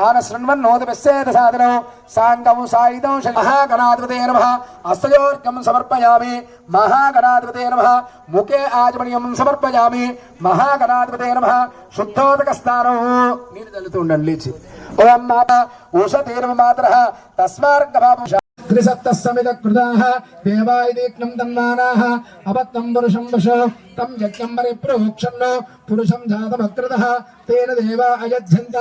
आनशृण्वन्नोदपस्येदसादनौ साङ्गं सायुधौ महागणाधिपते नमः हस्तयोर्घं समर्पयामि महागणाधिपते नमः मुखे आचमनीयं समर्पयामि महागणाधिपते नमः शुद्धोदकस्नानौ नीरु चल्लुतू ఉండండి లేచి ఓం మాత ఉషతీర్మాత్రః తస్మార్గభావం त्रिसप्तसमितकृताः देवायदीक्नं तन्मानाः अपत्तं पुरुषं वशो तं यज्ञं परिप्रोक्षन्नो पुरुषं जातमकृतः तेन देवा अयच्छन्त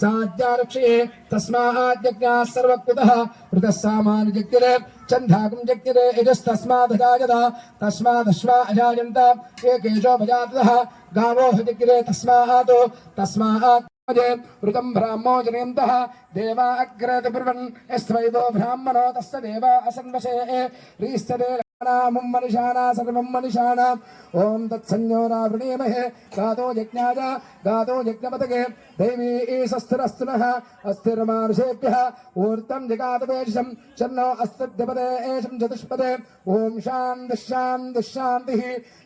साज्ञारक्षये तस्माज्ञाः सर्वकृतः ऋतः सामान्यजज्ञरे चन्दाकं जज्ञरे यजस्तस्मादजायत तस्मादश्वा अजायन्त एकेशो भजातः गावो जज्ञरे तस्मात् ऋतं ब्राह्मो जनयन्तः देवा अग्रेत ब्रुवन् यस्त्वैवो ब्राह्मणो तस्य देवा असन्वशे ह्रीस्तदे नामं मनिषाणा सर्वं मनिषाणा ओम तत्संज्ञोना वृणीमहे गातो यज्ञाय गातो यज्ञपतके दैवी ईशस्थिरस्तुनः अस्थिरमानुषेभ्यः ऊर्तं जगातवेशं चन्नो अस्तिद्यपदे एषं चतुष्पदे ओम शान्तिः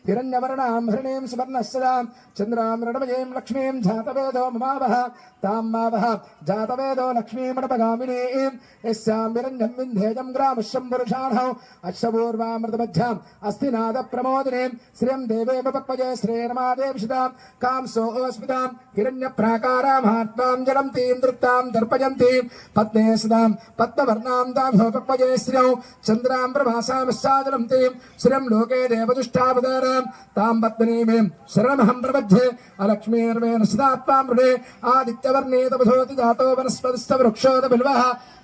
हिरण्यवर्णां हृणीं सुवर्णस्सदां चन्द्रां रणमयीं लक्ष्मीं जातवेदो ममावः तां मावः जातवेदो लक्ष्मीमणपगामिनीं यस्यां विरञ्जं विन्ध्येजं ग्रामश्यं पुरुषाणौ अश्वपूर्वामृतमध्याम् अस्तिनादप्रमोदिनीं श्रियं देवेव पक्वजे श्रेयर्मादेविषदां कांसो अस्मितां हिरण्यप्राकारां महात्मां जलन्तीं दृप्तां दर्पयन्तीं पद्मे सदां पद्मवर्णां दाभो पक्वजे श्रियौ चन्द्रां प्रभासामश्चाजलन्तीं श्रियं लोके देवदुष्टावतारां तां पद्मनीमीं शरणमहं प्रपद्ये अलक्ष्मीर्वेण सदात्मां मृणे आदित्यवर्णे तपसोति जातो वनस्पतिस्तवृक्षोदबिल्वः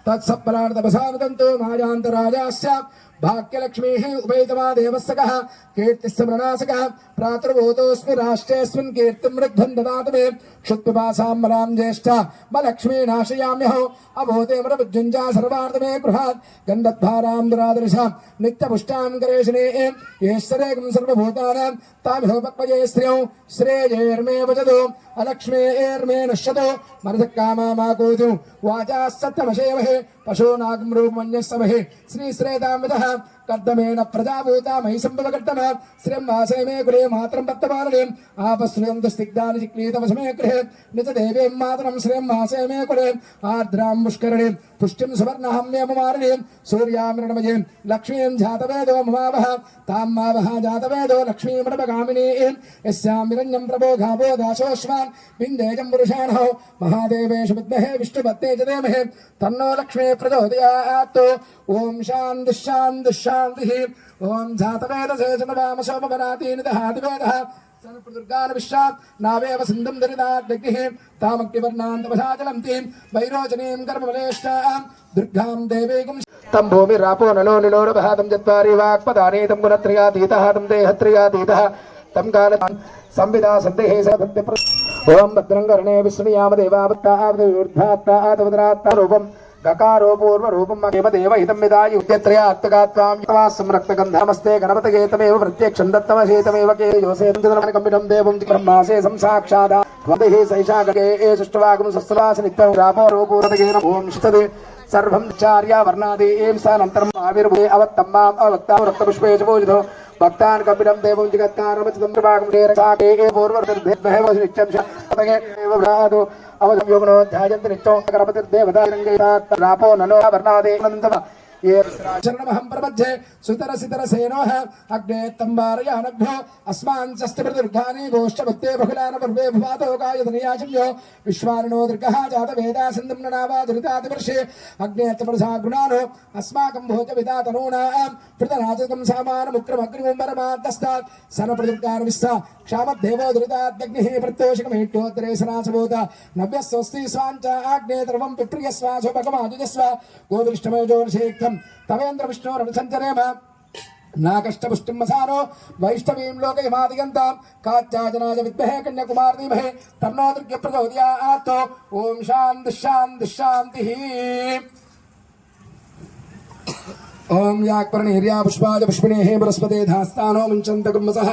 तत्सप्पलार्तपसानुदन्तो मायान्तराजास्य भाग्यलक्ष्मीः उभयतमा देवस्सकः कीर्तिस्मरणासकः प्रातर्भूतोऽस्मि राष्ट्रेऽस्मिन् कीर्तिं वृद्धं ददातु मे क्षुत्पिपासां बलां ज्येष्ठा बलक्ष्मी नाशयाम्यहो अभूते मृत्युञ्जा सर्वार्धमे गृहात् गन्धद्भारां दुरादर्शां नित्यपुष्टां करेशने येश्वरेकं सर्वभूतानां ताभ्यो पक्वये स्त्रियौ श्रेयेर्मे वजतो अलक्ष्मेर्मे नश्यतो मनसकामामाकोतु वाचा सत्यमशेमहे पशूनागं रूपमन्यस्समहे श्रीश्रेतामितः कर्दमेन प्रजाभूता मयि सम्पदकर्तन श्रियं वासे मे कुले मातरं पत्तपालनीम् आपश्रियं स्निग्धानि चिक्लीतवशमे गृहे निजदेवीं मातरं श्रियं वासे मे कुले आर्द्रां पुष्करणीं पुष्टिं सुवर्णहम्यममारिणीं सूर्यामृणमयीं लक्ष्मीं जातवेदो ममावः तां मावः जातवेदो लक्ष्मीमणपगामिनीं यस्यां विरञ्जं प्रभो घावो दाशोऽश्वान् विन्देजं पुरुषाणौ महादेवेषु विद्महे विष्णुपत्ने च देमहे तन्नो लक्ष्मी प्रचोदयात् ओम शान्तिः ओम जातवेदसे जनवामसोमवनातीनिदहादिवेदः सर्वप्रदुर्गान् विश्वात् नावेव सिन्धुं दरिदाद्यग्निः तामग्निवर्णान्तपसाचलन्तीं वैरोचनीं कर्मबलेष्टां दुर्गां देवीं तं भूमिरापो नलो निलोरभहातं चत्वारि वाक्पदानि तं गुणत्रयातीतः तं देहत्रयातीतः तं कालं संविदा सन्देहे सभक्ति ओम भद्रं कर्णे विष्णुयाम देवावत्तावदूर्धात्तावदरात्ता रूपं गकारो पूर्वरूपं देव हितं विदाय उद्यत्रयात्तगात्वां संरक्तगन्धमस्ते गणपतये तमेव प्रत्यक्षं दत्तमशेतमेव के योसेन्द्रकम्पितं देवं ब्रह्मासे संसाक्षादा वदेहि सैषागके सृष्टवागं सस्वासनित्यं रापोरो पूर्वतगेन ओम शितदे सर्वं चार्या वर्णादि एं सानन्तरम् आविर्भूते अवत्तम्माम् अवक्तां रक्तपुष्पे च पूजितो भक्तान् कपिलं देवं जगत्तारमचितं प्रभागं देरसाके पूर्ववर्तिर्देवनित्यं शतके एव भ्रातो अवसंयोगनो ध्यायन्ति नित्यो गणपतिर्देवतारङ्गैरात् रापो नलो वर्णादे अनन्तम ये शरणमहं प्रपद्ये सुतरसितरसेनोः अग्ने तम्बारयानभ्यो अस्मान् शस्त्रप्रदुर्गानि गोष्ठभक्ते बहुलान पर्वे भुवातो गायधनियाचम्यो विश्वारणो दीर्घः जातवेदा सिन्धुं ननावादुरितादिवर्षे अग्ने तपसा गुणानो अस्माकं भोजविदा तनूनां पृतराजकं सामानमुक्रमग्निं परमाद्दस्तात् सनप्रदुर्गान् विस्सा क्षामद्देवो दुरिताद्यग्निः प्रत्योषकमेट्टोत्तरे सनासभूत नव्यस्वस्ति स्वाञ्च आग्ने द्रवं पिप्रियस्वासोपगमाजुजस्व गोविष्ठमयोजोषेक्तं तवेन्द्र विष्णोरनुसञ्चरेम नाकष्टपुष्टिं मसानो वैष्णवीं लोकयमादिगन्तां कात्याजनाय विद्महे कन्याकुमार धीमहि तन्नो दुर्गे प्रचोदयात् ओम शान्तिः ओम याक्पर्णीर्या पुष्पाय पुष्पिणेः बृहस्पते धास्तानो मुञ्चन्तकुम्भसः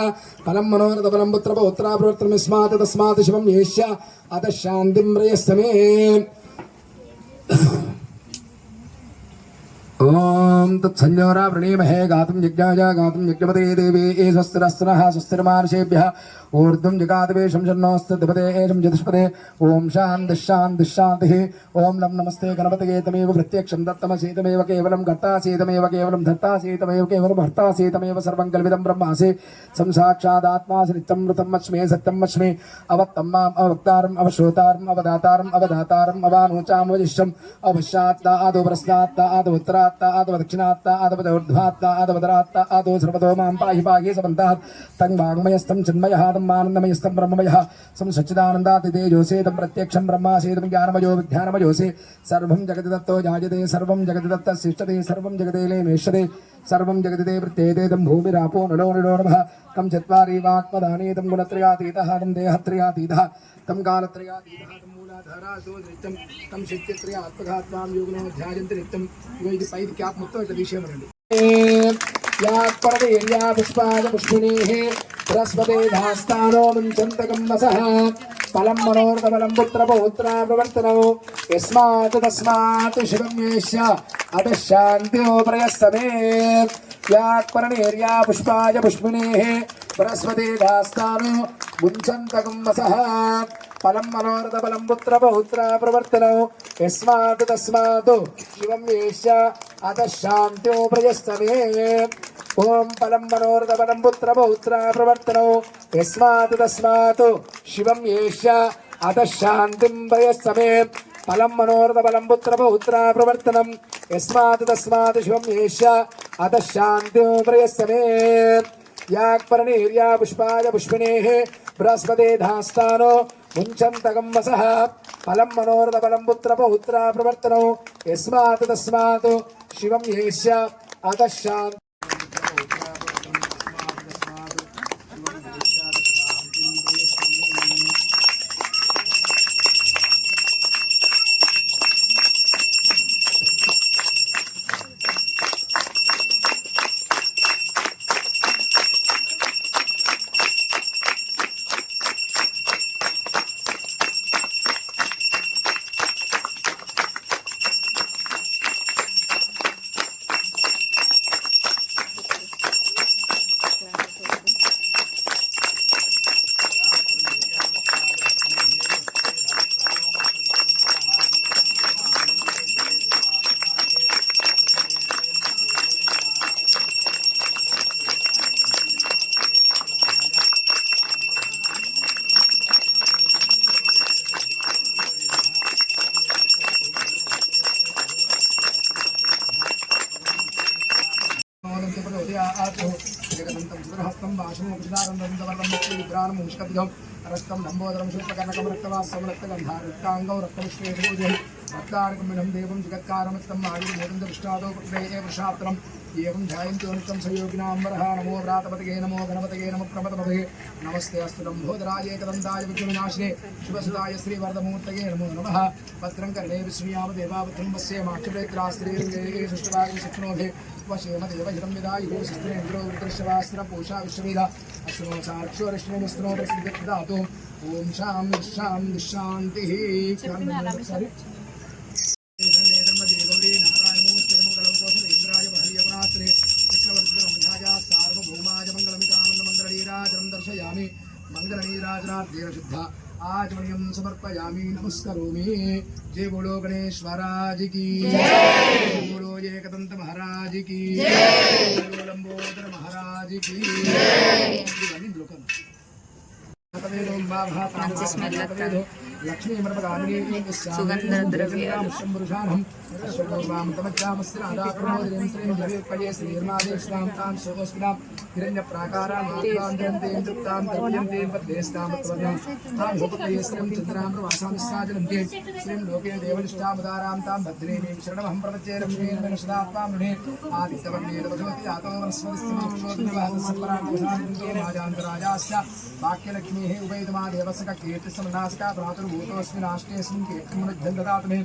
फलं मनोरथफलं पुत्रपौत्रा प्रवर्तनमिस्मात् तस्मात् शिवं येष्य अतः शान्तिं प्रयस्समे ओम ओम तत्संयोरा वृणीमहे गातुं यज्ञाय गातुं यज्ञपते देवी ये स्वस्तिरस्तनः स्वस्तिर्मानुषेभ्यः ऊर्ध्वं जगादवे शंसन्नोऽस्तद्पते एषं चतुष्पदे ओम शान्तिः शान्तिः शान्तिः ओम नम नमस्ते गणपतये तमेव प्रत्यक्षं दत्तमसि तमेव केवलं कर्तासि तमेव केवलं धर्तासि तमेव केवलं भर्तासि तमेव सर्वं कल्पितं ब्रह्मासि संसाक्षादात्मासि नित्यं मृतमस्मि सत्यमस्मि अवत्तं माम् अवक्तारम् अवश्रोतारम् अवदातारम् अवधातारम् अवानोचाम् अवजिष्यम् अवश्यात्ता आदौ प्रस्नात्ता आदौ उत्तरात्ता आदौ दक्षिणात्ता आदौ ऊर्ध्वात्ता आदौ उदरात्ता आदौ सर्वतो मां पाहि पाहि समन्तात् तं वाङ्मयस्थं चिन्मयः तं आनन्दमयस्थं ब्रह्ममयः सं सच्चिदानन्दातितेजोऽसि तं प्रत्यक्षं ब्रह्मासि तं ज्ञानमयो विज्ञानमयोऽसि सर्वं जगति दत्तो जायते सर्वं जगति दत्तस्तिष्ठते सर्वं जगते लेमेष्यते सर्वं जगति प्रत्येते तं भूमिरापो नलो नमः तं चत्वारि वाक्पदानि तं गुणत्रयातीतः तं देहत्रयातीतः तं कालत्रयातीतः तं मूलाधारादो नित्यं तं शक्तित्रयात्मघात्मां योगिनो ध्यायन्ति नित्यं इति पैदि क्याप् मुक्तो इति विषयमरणि या परदेर्या पुष्पाय पुष्पिणीः बृहस्पते धास्तानो मुञ्चन्तकं वसः फलं मनोर्धबलं पुत्रपौत्रा प्रवर्तनौ यस्मात् तस्मात् शिवं येष्य अतः शान्त्यो प्रयस्तमे यात्पर्णेर्या पुष्पाय पुष्पिणेः बृहस्पते धास्तानो मुञ्चन्तकं वसः फलं मनोरथबलं पुत्रपौत्रा प्रवर्तनौ यस्मात् तस्मात् शिवं येष्य अतः शान्त्यो प्रयस्तमे ओम फलं मनोरथबलं पुत्रपौत्रा प्रवर्तनौ यस्मात् तस्मात् शिवं येष्य अतः शान्तिं प्रयस्तमे फलं मनोरथबलं पुत्रपौत्रा प्रवर्तनं यस्मात् तस्मात् शिवं येष्य अतः शान्तिं प्रयस्तमे याक्पर्णेर्या पुष्पाय पुष्पिणेः बृहस्पते धास्तानो मुञ्चन्तकं वसः फलं मनोरथबलं पुत्रपौत्रा प्रवर्तनौ यस्मात् तस्मात् शिवं येष्य अतः शान्तिं रक्तं लंबोदरं शुक्लकर्णकं रक्तवासं रक्तगन्धा रक्ताङ्गौ रक्तविश्वेभूजं रक्तार्कमिनं देवं जगत्कारमत्तं आयुर्भूतं दृष्टादो पुत्रे वृषात्रम् एवं ध्यायन्तो नित्यं सयोगिनां वरः नमो व्रातपतये नमो गणपतये नमो प्रमदपतये नमस्ते अस्तु लम्बोदराय एकदन्ताय विघ्नविनाशिने शिवसुताय श्रीवरदमूर्तये नमो नमः भद्रं कर्णे विष्णुयाम देवावत्रं वस्य माक्षुप्रेत्रास्त्रीर्गे सुष्टुवाय शक्नोधे वशेमदेव हितं विदायुः शस्त्रेन्द्रो वृत्रश्रवास्त्रपूषा विश्ववेद अश्वो साक्षोरश्मिनिस्त्रो प्रसिद्धिदातु ॐ शान्तिः शान्तिः दर्शयामि मंगलनीराजनार्देन शुद्ध आचमनीयं समर्पयामि नमस्करोमि जय बोलो गणेश्वराज की जय बोलो एकदंत महाराज की जय बोलो लंबोदर महाराज की जय लक्ष्मी सुगंधद्रव्यानुषं शोभां तमच्चामस्त्रादाप्रमोदिनीं श्रीं श्रीर्मादेश्वां तां सोऽस्मिनां हिरण्यप्राकारां मात्रान्ते तृप्तां तर्प्यन्ते पद्मेस्तामत्वर्णां तां भूपतये श्रीं चन्द्रां प्रवासामिस्साजनन्ते श्रीं लोके देवनिष्ठामुदारां तां भद्रेणीं शरणमहं प्रपद्ये लक्ष्मीं गणशदात्मां मुने आदित्यवर्णे तपसोति जातो वनस्पतिस्थितिक्षोभिनिवाससत्परां राजान्तराजाश्च वाक्यलक्ष्मीः उभयतमा देवस्य कीर्तिसमनासिका भ्रातुर्भूतोऽस्मिन् आष्टेऽस्मिन् कीर्तिमनुज्जं ददातु मे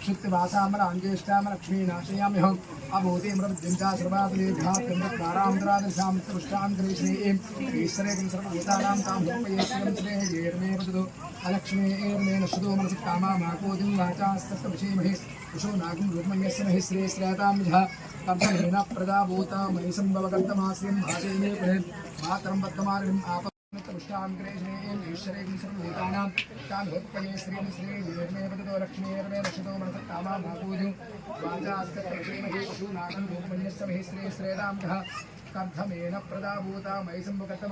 क्षुत्तिवासामलाञ्जेष्टामलक्ष्मीनाशयाम्यहम् अभूतिमृद्यञ्चा सर्वादलेभ्यात्मकारान्तरादशामित्रपुष्टान्तरीश्रेयीम् ईश्वरेकं सर्वभूतानां तां रूपयेश्वरं श्रेयेर्मे वदतु अलक्ष्मीर्मेण श्रुतो मनसि कामामाकोदिं वाचास्तत्तविषेमहि कुशो नागं रूपमन्यस्य महि श्रेयश्रेयतां विधः तब्धमेन प्रदाभूता मयि सम्भवकर्तमास्यं भाषेमे पुनः मातरं पद्ममालिनीम् आप पुष्टाङ्ग्रेशेयम् ईश्वरेकं सर्वभूतानां तां रूपये श्रियं श्रेयेर्मे वदतो लक्ष्मीर्मे रक्षतो मनसि कामामाकोदिं वाचास्तत्तविषेमहि कुशो नागं रूपमन्यस्य महि श्रेयश्रेयतां विधः तब्धमेन प्रदाभूता मयि सम्भवकर्तमा